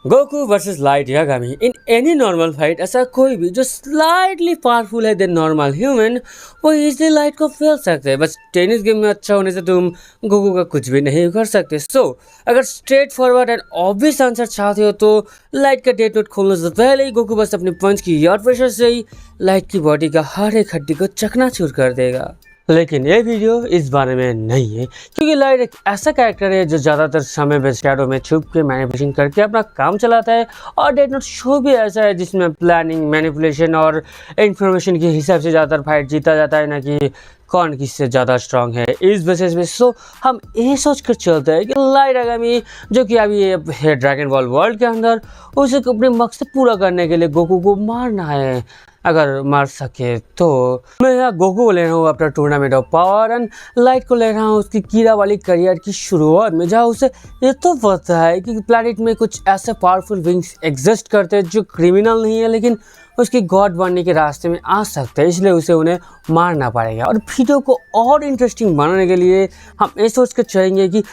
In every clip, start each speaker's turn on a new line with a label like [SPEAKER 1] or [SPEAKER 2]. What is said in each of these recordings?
[SPEAKER 1] Goku versus light Yagami in any normal fight ऐसा कोई भी जो स्लाइटली पावरफुल है देन नॉर्मल ह्यूमन वो इजीली लाइट को फेल सकते हैं। बस टेनिस गेम में अच्छा होने से तुम गोकू का कुछ भी नहीं कर सकते। सो अगर straight forward and obvious answer चाहते हो तो लाइट का डेट नोट खोलने से पहले ही गोकू बस अपने पंच की यार प्रेशर से ही लाइट की बॉडी का हर एक हड्डी को चकनाचूर कर देगा। लेकिन ये वीडियो इस बारे में नहीं है, क्योंकि लाइट एक ऐसा कैरेक्टर है जो ज़्यादातर समय में शैडो में छुप के मैनिपुलेशन करके अपना काम चलाता है। और डेथ नोट शो भी ऐसा है जिसमें प्लानिंग, मैनिपुलेशन और इंफॉर्मेशन के हिसाब से ज़्यादातर फाइट जीता जाता है, ना कि कौन किससे ज़्यादा स्ट्रांग है इस बेसिस में। सो हम ये सोच कर चलते हैं कि लाइट यागामी जो कि अभी ये है ड्रैगन बॉल वर्ल्ड के अंदर, उसे अपने मकसद पूरा करने के लिए गोकू को मारना है। अगर मार सके तो मैं यहाँ गोकू को ले रहा हूँ अपना tournament of power and light को ले रहा हूँ उसकी कीड़ा वाली करियर की शुरुआत में, जहाँ उसे ये तो पता है कि प्लैनेट में कुछ ऐसे पावरफुल विंग्स एग्जिस्ट करते हैं जो क्रिमिनल नहीं है लेकिन उसकी गॉड बनने के रास्ते में आ सकते हैं, इसलिए उसे उन्हें मारना पड़ेगा। और वीडियो को और इंटरेस्टिंग बनाने के लिए हम ये सोच कर चलेंगे कि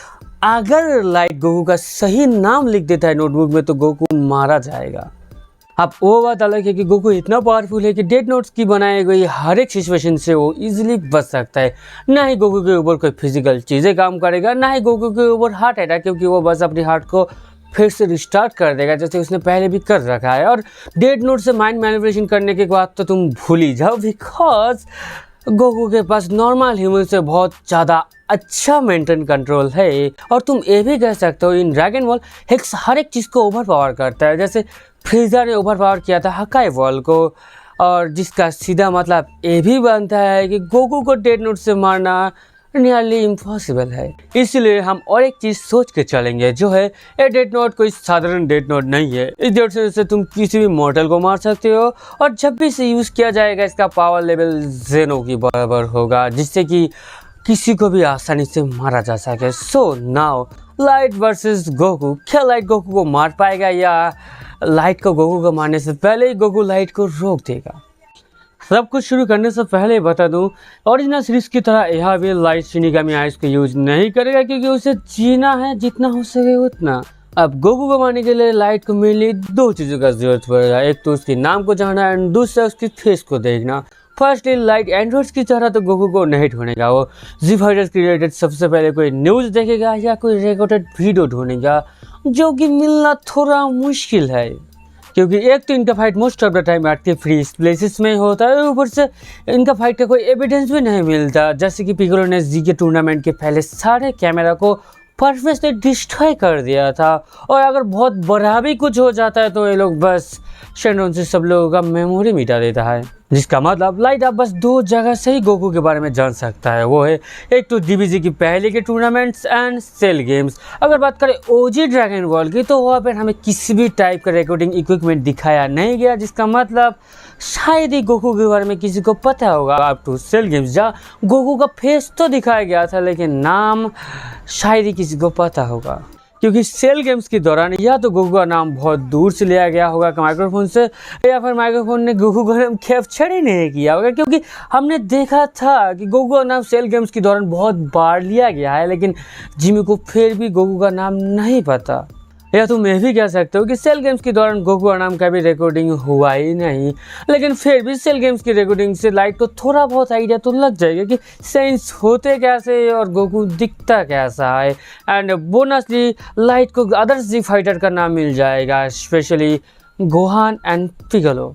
[SPEAKER 1] अगर लाइट गोकू का सही नाम लिख देता है नोटबुक में तो गोकू मारा जाएगा। अब वो बात अलग है कि गोकू इतना पावरफुल है कि डेथ नोट्स की बनाई गई हर एक सिचुएशन से वो इजीली बच सकता है। ना ही गोकू के ऊपर कोई फिजिकल चीज़ें काम करेगा, ना ही गोकू के ऊपर हार्ट अटैक, क्योंकि वो बस अपनी हार्ट को फिर से रिस्टार्ट कर देगा जैसे उसने पहले भी कर रखा है। और डेथ नोट से माइंड मैनिपुलेशन करने के बाद तो तुम भूल ही जाओ, बिकॉज गोकू के पास नॉर्मल ह्यूमन से बहुत ज़्यादा अच्छा मेंटल कंट्रोल है। और तुम ये भी कह सकते हो इन ड्रैगन बॉल हिक्स हर एक चीज़ को ओवर पावर करता है, जैसे फ्रीज़र ने ओवर पावर किया था हकाई बॉल को, और जिसका सीधा मतलब ये भी बनता है कि गोकू को डेथ नोट से मारना नियरली इम्पॉसिबल है। इसलिए हम और एक चीज़ सोच के चलेंगे जो है ये डेथ नोट कोई साधारण डेथ नोट नहीं है। इस डेथ नोट से तुम किसी भी मॉर्टल को मार सकते हो और जब भी इसे यूज़ किया जाएगा इसका पावर लेवल ज़ेनो की बराबर होगा, जिससे कि किसी को भी आसानी से मारा जा सके। So now light versus Goku, क्या लाइट गोकू को मार पाएगा या लाइट को गोकू को मारने से पहले ही गोकू लाइट को रोक देगा? सब कुछ शुरू करने से पहले बता दूं, ओरिजिनल सीरीज की तरह यह भी लाइट शिनिगामी आइस को यूज नहीं करेगा, क्योंकि उसे जीना है जितना हो सके उतना। अब गोकू को मारने के लिए लाइट को मेनली दो चीज़ों का जरूरत पड़ेगा, एक तो उसके नाम को जानना एंड दूसरा उसकी फेस को देखना। फर्स्टली लाइट एंड्रॉइड्स की तरह तो गोकू को नहीं ढूंढेगा, वो जी फाइटर्स के रिलेटेड सबसे पहले कोई न्यूज़ देखेगा या कोई रिकॉर्डेड वीडियो ढूंढेगा, जो कि मिलना थोड़ा मुश्किल है, क्योंकि एक तो इनका fight most of the time art free places में होता है, ऊपर से इनका फाइट का कोई एविडेंस भी नहीं मिलता। जैसे कि पिकोलो ने जी के टूर्नामेंट के पहले सारे कैमरा को परफेक्टली डिस्ट्रॉय कर दिया था, और अगर बहुत बड़ा भी कुछ हो जाता है तो ये लोग बस शेनरॉन से सब लोगों का मेमोरी मिटा देता है। जिसका मतलब लाइट अब बस दो जगह से ही गोकू के बारे में जान सकता है, वो है एक तो डीबीजी की पहले के टूर्नामेंट्स एंड सेल गेम्स। अगर बात करें ओजी ड्रैगन बॉल की तो वहाँ पर हमें किसी भी टाइप का रिकॉर्डिंग इक्विपमेंट दिखाया नहीं गया, जिसका मतलब शायद ही गोकू के बारे में किसी को पता होगा। अप टू सेल गेम्स जहाँ गोकू का फेस तो दिखाया गया था लेकिन नाम शायद ही किसी को पता होगा, क्योंकि सेल गेम्स के दौरान या तो गोकू का नाम बहुत दूर से लिया गया होगा माइक्रोफोन से, या फिर माइक्रोफोन ने गोकू का नाम कैप्चर ही नहीं किया होगा, क्योंकि हमने देखा था कि गोकू का नाम सेल गेम्स के दौरान बहुत बार लिया गया है लेकिन जिमी को फिर भी गोकू का नाम नहीं पता। या तुम ये भी कह सकते हो कि सेल गेम्स के दौरान गोकू का नाम का भी रिकॉर्डिंग हुआ ही नहीं, लेकिन फिर भी सेल गेम्स की रिकॉर्डिंग से लाइट को थोड़ा बहुत आइडिया तो लग जाएगा कि सेंस होते कैसे और गोकू दिखता कैसा है। एंड बोनसली लाइट को अदर जी फाइटर का नाम मिल जाएगा, स्पेशली गोहान एंड पिकोलो,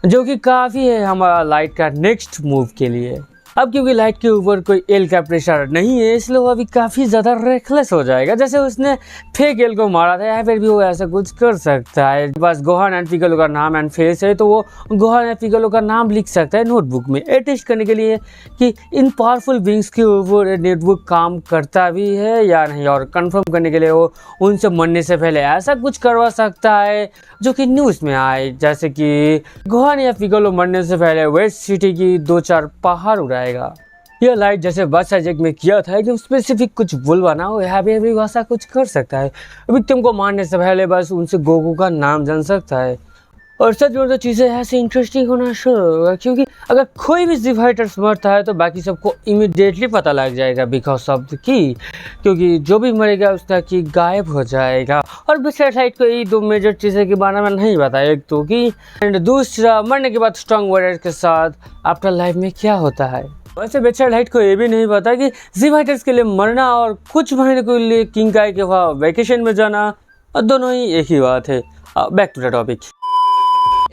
[SPEAKER 1] जो कि काफ़ी है हमारा लाइट का नेक्स्ट मूव के लिए। अब क्योंकि लाइट के ऊपर कोई एल का प्रेशर नहीं है इसलिए वो अभी काफ़ी ज़्यादा रेकलेस हो जाएगा, जैसे उसने फेक एल को मारा था या फिर भी वो ऐसा कुछ कर सकता है। बस गोहान एंड पिकोलो का नाम एंड फेस है तो वो गोहान एंड पिकोलो का नाम लिख सकता है नोटबुक में, ये टेस्ट करने के लिए कि इन पावरफुल विंग्स के ऊपर नोटबुक काम करता भी है या नहीं, और कंफर्म करने के लिए वो उनसे मरने से पहले ऐसा कुछ करवा सकता है जो कि न्यूज़ में आए, जैसे कि गोहान या पिकोलो मरने से पहले वेस्ट सिटी की 2-4 पहाड़ उड़ाए। यह लाइट जैसे बस सब्जेक्ट में किया था एकदम स्पेसिफिक कुछ बुलवाना हो, यहाँ भी वैसा कुछ कर सकता है। विक्टिम को मारने से पहले बस उनसे गोकू का नाम जान सकता है। और सच में तो चीज़ें ऐसे इंटरेस्टिंग होना शुरू होगा, क्योंकि अगर कोई भी ज़ी फाइटर्स मरता है तो बाकी सबको इमीडिएटली पता लग जाएगा बिकॉज ऑफ द की, क्योंकि जो भी मरेगा उसका की गायब हो जाएगा। और बेचलर लाइट को यही दो मेजर चीज़ें के बारे में नहीं बताया, एक तो कि एंड दूसरा मरने के बाद स्ट्रॉन्ग वॉरियर के साथ आफ्टर लाइफ में क्या होता है। वैसे बेचलर लाइट को ये भी नहीं पता कि ज़ी फाइटर्स के लिए मरना और कुछ महीने के लिए किंग काई के वहाँ वेकेशन में जाना और दोनों ही एक ही बात है। Back to the topic.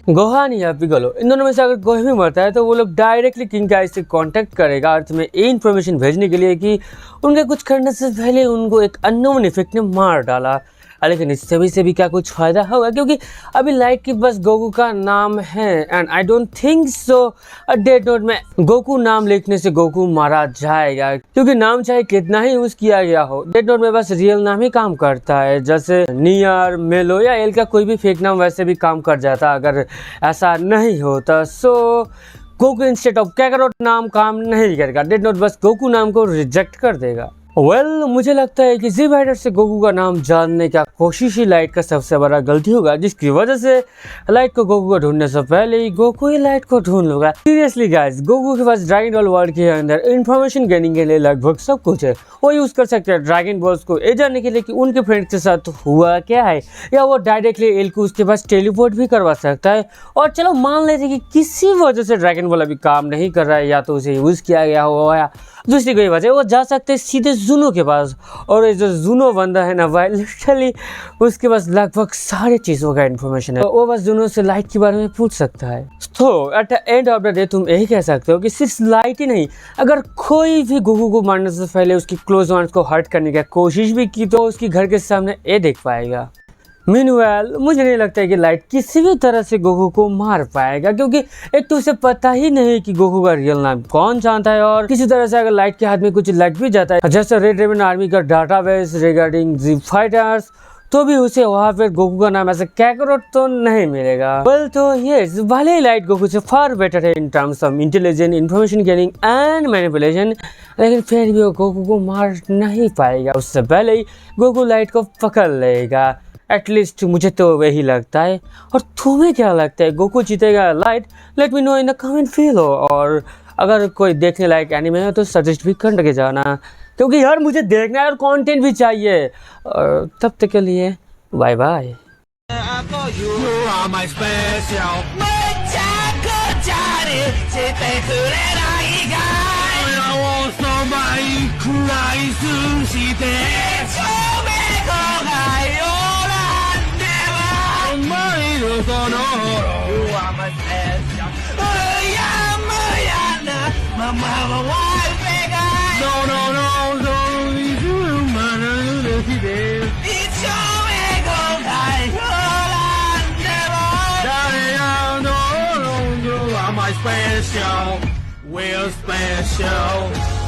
[SPEAKER 1] Gohan या पिगलो, इन दोनों में से अगर कोई भी मरता है तो वो लोग डायरेक्टली किंग काई से कांटेक्ट करेगा अर्थ में ये इन्फॉर्मेशन भेजने के लिए कि उनके कुछ करने से पहले उनको एक अननोन इफेक्ट ने मार डाला। लेकिन इससे भी क्या कुछ फ़ायदा होगा, क्योंकि अभी लाइट के पास गोकू का नाम है and I don't think so death note में गोकू नाम लिखने से गोकू मारा जाएगा, क्योंकि नाम चाहे कितना ही यूज़ किया गया हो, डेथ नोट में बस रियल नाम ही काम करता है। जैसे नियर, मेलो या एल का कोई भी फेक नाम वैसे भी काम कर जाता अगर ऐसा नहीं होता। सो गोकू इंस्टेड ऑफ कैकरोट नाम काम नहीं करेगा, डेथ नोट बस गोकू नाम को रिजेक्ट कर देगा। मुझे लगता है कि ज़ी फाइटर से गोकू का नाम जानने का कोशिश ही लाइट का सबसे बड़ा गलती होगा, जिसकी वजह से लाइट को गोकू को ढूंढने से पहले ही गोकू ही लाइट को ढूंढ लूंगा। सीरियसली गाइस, गोकू के पास ड्रैगन बॉल वर्ल्ड के अंदर इंफॉर्मेशन गेनिंग के लिए लगभग सब कुछ है। वो यूज़ कर सकते हैं ड्रैगन बॉल्स को ये जानने के लिए कि उनके फ्रेंड के साथ हुआ क्या है, या वो डायरेक्टली एल को उसके पास टेलीपोर्ट भी करवा सकता है। और चलो मान लेते कि किसी वजह से ड्रैगन बॉल अभी काम नहीं कर रहा है, या तो उसे यूज़ किया गया हो या दूसरी कोई वजह, वो जा सकते हैं सीधे जूनो के पास। और ये जो जूनो बंदा है ना भाई, लिटरली उसके पास लगभग सारे चीज़ों का इन्फॉर्मेशन है। वो बस जूनो से लाइट के बारे में पूछ सकता है। तो at the end of the day तुम यही कह सकते हो कि सिर्फ लाइट ही नहीं, अगर कोई भी गोकू को मारने से पहले उसकी क्लोज वंस को हर्ट करने की कोशिश भी की तो उसकी घर के सामने ये देख पाएगा। मीनवेल मुझे नहीं लगता है कि लाइट किसी भी तरह से गोकू को मार पाएगा, क्योंकि एक तो उसे पता ही नहीं कि गोकू का रियल नाम कौन जानता है। और किसी तरह से अगर लाइट के हाथ में कुछ लग भी जाता है, जैसे रेड रेवन आर्मी का डाटाबेस रिगार्डिंग ज़ी फाइटर्स, तो भी उसे वहाँ पर गोकू का नाम ऐसे कैकरोट तो नहीं मिलेगा। तो यस, भले ही लाइट गोकू से फार बेटर है in terms of intelligent, information gaining and manipulation, लेकिन फिर भी वो गोकू को मार नहीं पाएगा। उससे पहले ही गोकू लाइट को पकड़ लेगा, एटलीस्ट मुझे तो वही लगता है। और तुम्हें क्या लगता है, गोकू जीतेगा light? Let me know in the comment below. और अगर कोई देखने लायक एनिमे है तो सजेस्ट भी कर के जाना, क्योंकि यार मुझे देखना है और कंटेंट भी चाहिए। और तब तक के लिए bye bye.
[SPEAKER 2] Special, we're special.